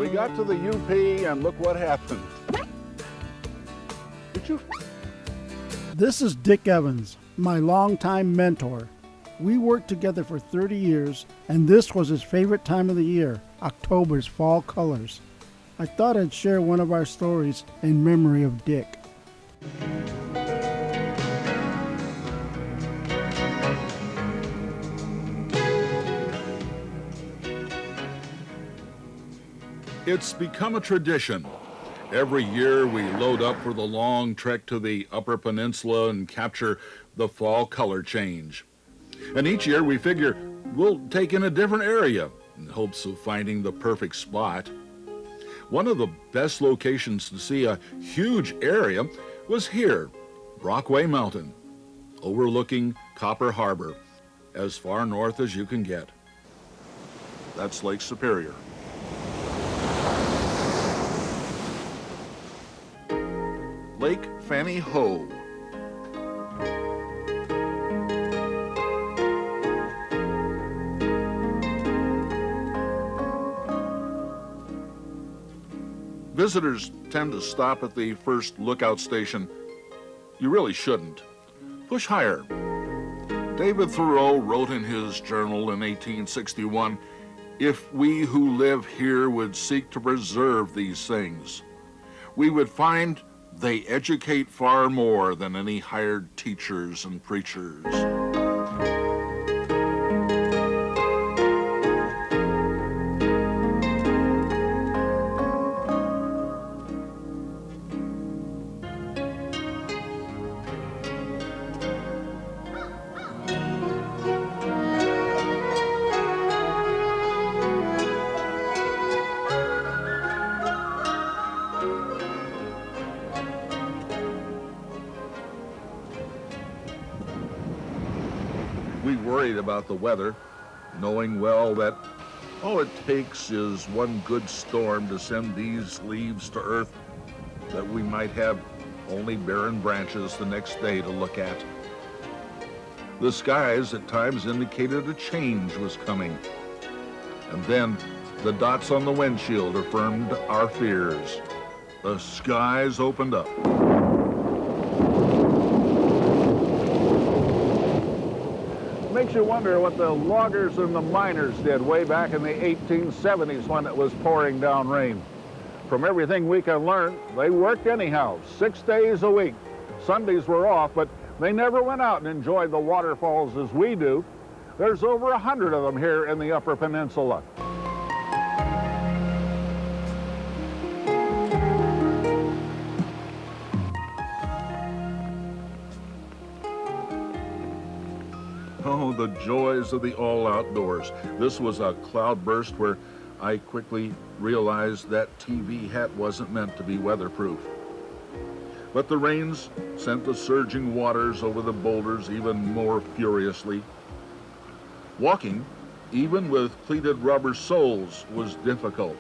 we got to the UP and look what happened. Did you? This is Dick Evans, my longtime mentor. We worked together for 30 years, and this was his favorite time of the year, October's fall colors. I thought I'd share one of our stories in memory of Dick. It's become a tradition. Every year we load up for the long trek to the Upper Peninsula and capture the fall color change. And each year we figure we'll take in a different area in hopes of finding the perfect spot. One of the best locations to see a huge area was here, Brockway Mountain, overlooking Copper Harbor, as far north as you can get. That's Lake Superior. Lake Fanny Ho. Visitors tend to stop at the first lookout station. You really shouldn't. Push higher. David Thoreau wrote in his journal in 1861, "If we who live here would seek to preserve these things, we would find they educate far more than any hired teachers and preachers." We worried about the weather, knowing well that all it takes is one good storm to send these leaves to earth, that we might have only barren branches the next day to look at. The skies at times indicated a change was coming. And then the dots on the windshield affirmed our fears. The skies opened up. Makes you wonder what the loggers and the miners did way back in the 1870s when it was pouring down rain. From everything we can learn, they worked anyhow, 6 days a week. Sundays were off, but they never went out and enjoyed the waterfalls as we do. There's over 100 of them here in the Upper Peninsula. Oh, the joys of the all outdoors. This was a cloudburst where I quickly realized that TV hat wasn't meant to be weatherproof. But the rains sent the surging waters over the boulders even more furiously. Walking, even with cleated rubber soles, was difficult.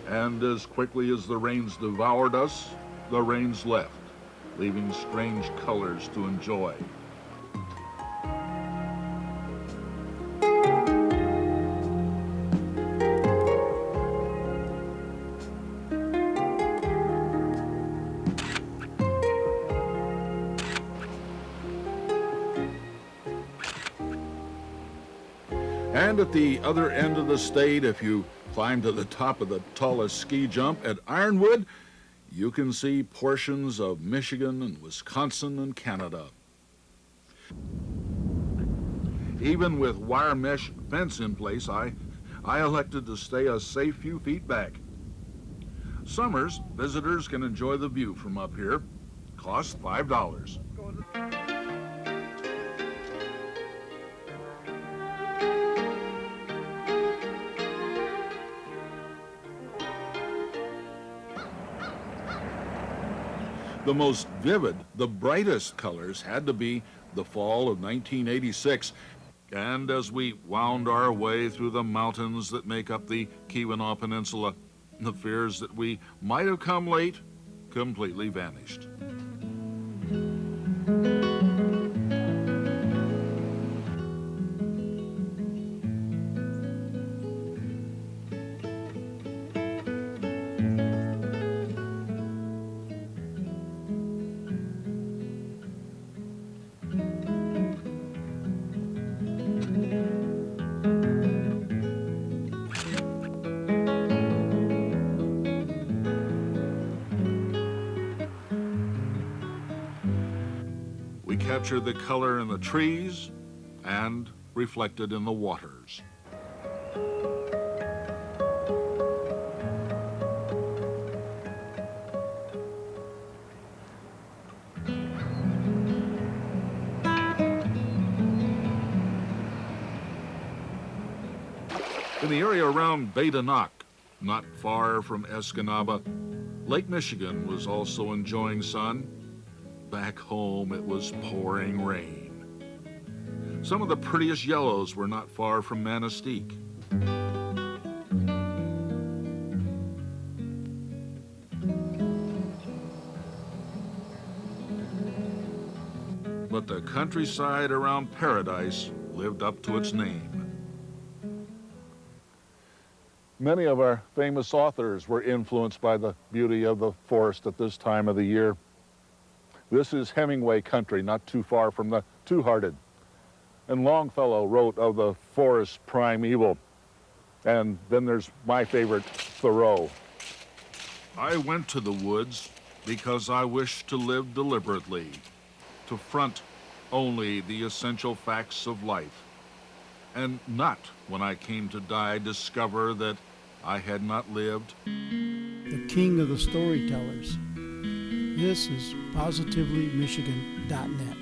And as quickly as the rains devoured us, the rains left, leaving strange colors to enjoy. And at the other end of the state, if you climb to the top of the tallest ski jump at Ironwood, you can see portions of Michigan and Wisconsin and Canada. Even with wire mesh fence in place, I elected to stay a safe few feet back. Summers, visitors can enjoy the view from up here. Costs $5. The most vivid, the brightest colors had to be the fall of 1986. And as we wound our way through the mountains that make up the Keweenaw Peninsula, the fears that we might have come late completely vanished. captured the color in the trees and reflected in the waters. In the area around Badenoch, not far from Escanaba, Lake Michigan was also enjoying sun. Back home, it was pouring rain. Some of the prettiest yellows were not far from Manistee. But the countryside around Paradise lived up to its name. Many of our famous authors were influenced by the beauty of the forest at this time of the year. This is Hemingway country, not too far from the Two-Hearted. And Longfellow wrote of the forest primeval. And then there's my favorite, Thoreau. I went to the woods because I wished to live deliberately, to front only the essential facts of life, and not, when I came to die, discover that I had not lived. The king of the storytellers. This is PositivelyMichigan.net.